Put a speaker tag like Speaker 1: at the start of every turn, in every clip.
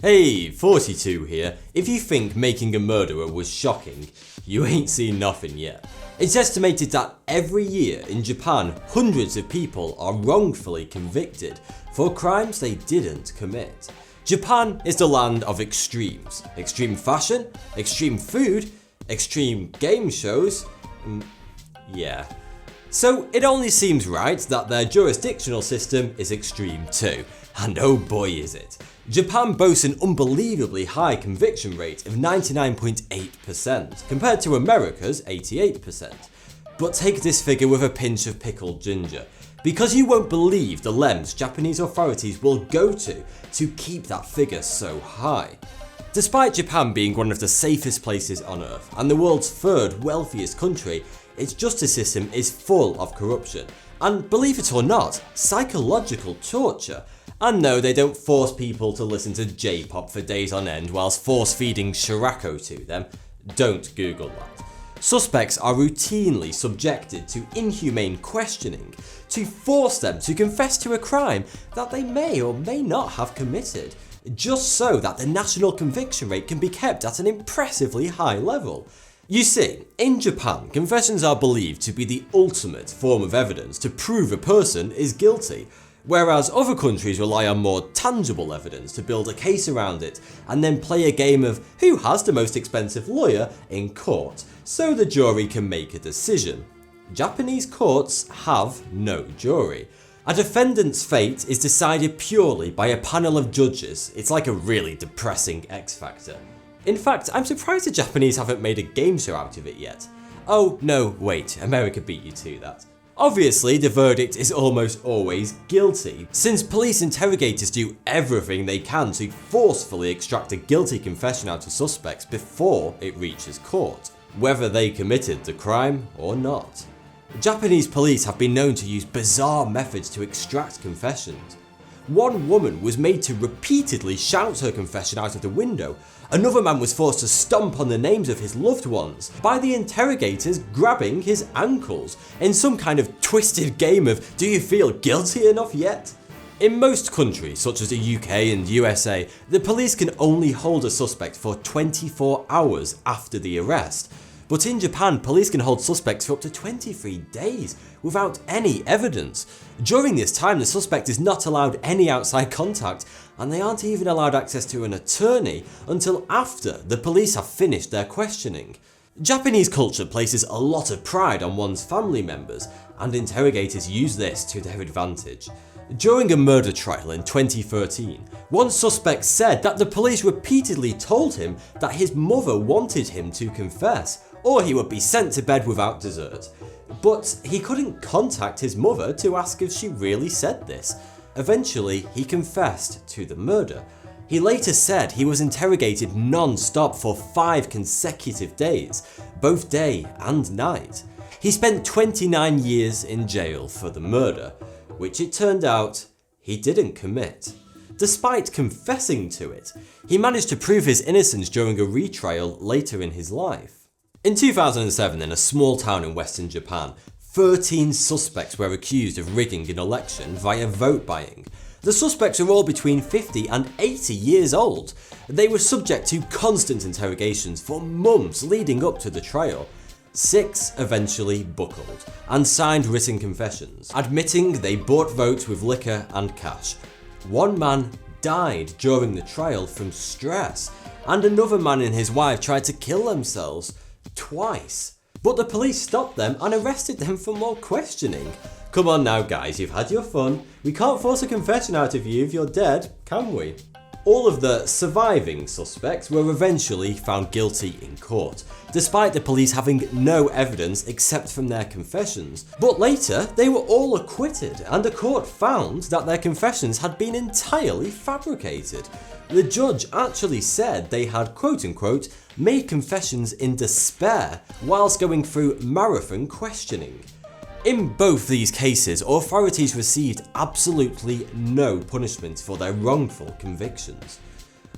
Speaker 1: Hey, 42 here. If you think making a murderer was shocking, you ain't seen nothing yet. It's estimated that every year in Japan, hundreds of people are wrongfully convicted for crimes they didn't commit. Japan is the land of extremes. Extreme fashion, extreme food, extreme game shows. Yeah. So it only seems right that their jurisdictional system is extreme too. And oh boy is it. Japan boasts an unbelievably high conviction rate of 99.8% compared to America's 88%. But take this figure with a pinch of pickled ginger, because you won't believe the lengths Japanese authorities will go to keep that figure so high. Despite Japan being one of the safest places on earth and the world's third wealthiest country, its justice system is full of corruption and, believe it or not, psychological torture. And no, they don't force people to listen to J-pop for days on end whilst force-feeding Shirako to them. Don't Google that. Suspects are routinely subjected to inhumane questioning to force them to confess to a crime that they may or may not have committed, just so that the national conviction rate can be kept at an impressively high level. You see, in Japan, confessions are believed to be the ultimate form of evidence to prove a person is guilty, whereas other countries rely on more tangible evidence to build a case around it and then play a game of who has the most expensive lawyer in court, so the jury can make a decision. Japanese courts have no jury. A defendant's fate is decided purely by a panel of judges. It's like a really depressing X Factor. In fact, I'm surprised the Japanese haven't made a game show out of it yet. Oh no, wait, America beat you to that. Obviously, the verdict is almost always guilty, since police interrogators do everything they can to forcefully extract a guilty confession out of suspects before it reaches court, whether they committed the crime or not. Japanese police have been known to use bizarre methods to extract confessions. One woman was made to repeatedly shout her confession out of the window. Another man was forced to stomp on the names of his loved ones by the interrogators grabbing his ankles in some kind of twisted game of do you feel guilty enough yet? In most countries, such as the UK and USA, the police can only hold a suspect for 24 hours after the arrest. But in Japan, police can hold suspects for up to 23 days without any evidence. During this time, the suspect is not allowed any outside contact, and they aren't even allowed access to an attorney until after the police have finished their questioning. Japanese culture places a lot of pride on one's family members, and interrogators use this to their advantage. During a murder trial in 2013, one suspect said that the police repeatedly told him that his mother wanted him to confess, or he would be sent to bed without dessert. But he couldn't contact his mother to ask if she really said this. Eventually, he confessed to the murder. He later said he was interrogated non-stop for 5 consecutive days, both day and night. He spent 29 years in jail for the murder, which it turned out he didn't commit. Despite confessing to it, he managed to prove his innocence during a retrial later in his life. In 2007, in a small town in western Japan, 13 suspects were accused of rigging an election via vote buying. The suspects are all between 50 and 80 years old. They were subject to constant interrogations for months leading up to the trial. 6 eventually buckled and signed written confessions, admitting they bought votes with liquor and cash. One man died during the trial from stress, and another man and his wife tried to kill themselves twice. But the police stopped them and arrested them for more questioning. Come on now guys, you've had your fun. We can't force a confession out of you if you're dead, can we? All of the surviving suspects were eventually found guilty in court, despite the police having no evidence except from their confessions. But later, they were all acquitted, and the court found that their confessions had been entirely fabricated. The judge actually said they had quote-unquote made confessions in despair whilst going through marathon questioning. In both these cases, authorities received absolutely no punishment for their wrongful convictions.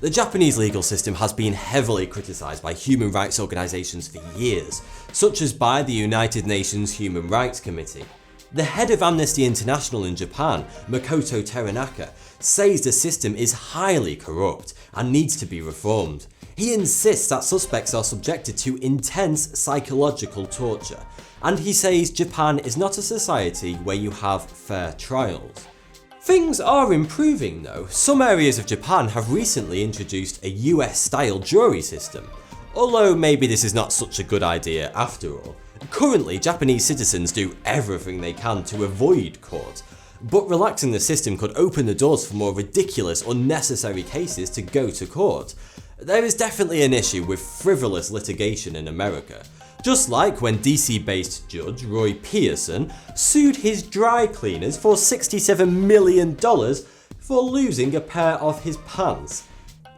Speaker 1: The Japanese legal system has been heavily criticised by human rights organisations for years, such as by the United Nations Human Rights Committee. The head of Amnesty International in Japan, Makoto Teranaka, says the system is highly corrupt and needs to be reformed. He insists that suspects are subjected to intense psychological torture, and he says Japan is not a society where you have fair trials. Things are improving though. Some areas of Japan have recently introduced a US-style jury system, although maybe this is not such a good idea after all. Currently, Japanese citizens do everything they can to avoid court, but relaxing the system could open the doors for more ridiculous, unnecessary cases to go to court. There is definitely an issue with frivolous litigation in America, just like when DC-based judge Roy Pearson sued his dry cleaners for $67 million for losing a pair of his pants.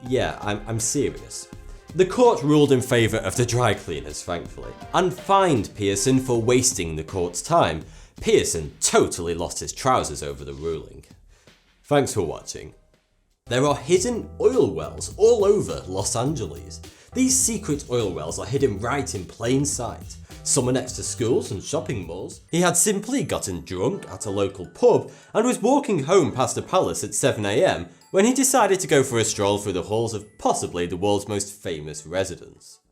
Speaker 1: Yeah, I'm serious. The court ruled in favour of the dry cleaners, thankfully, and fined Pearson for wasting the court's time. Pearson totally lost his trousers over the ruling. Thanks for watching. There are hidden oil wells all over Los Angeles. These secret oil wells are hidden right in plain sight. Some are next to schools and shopping malls. He had simply gotten drunk at a local pub and was walking home past a palace at 7 AM when he decided to go for a stroll through the halls of possibly the world's most famous residence.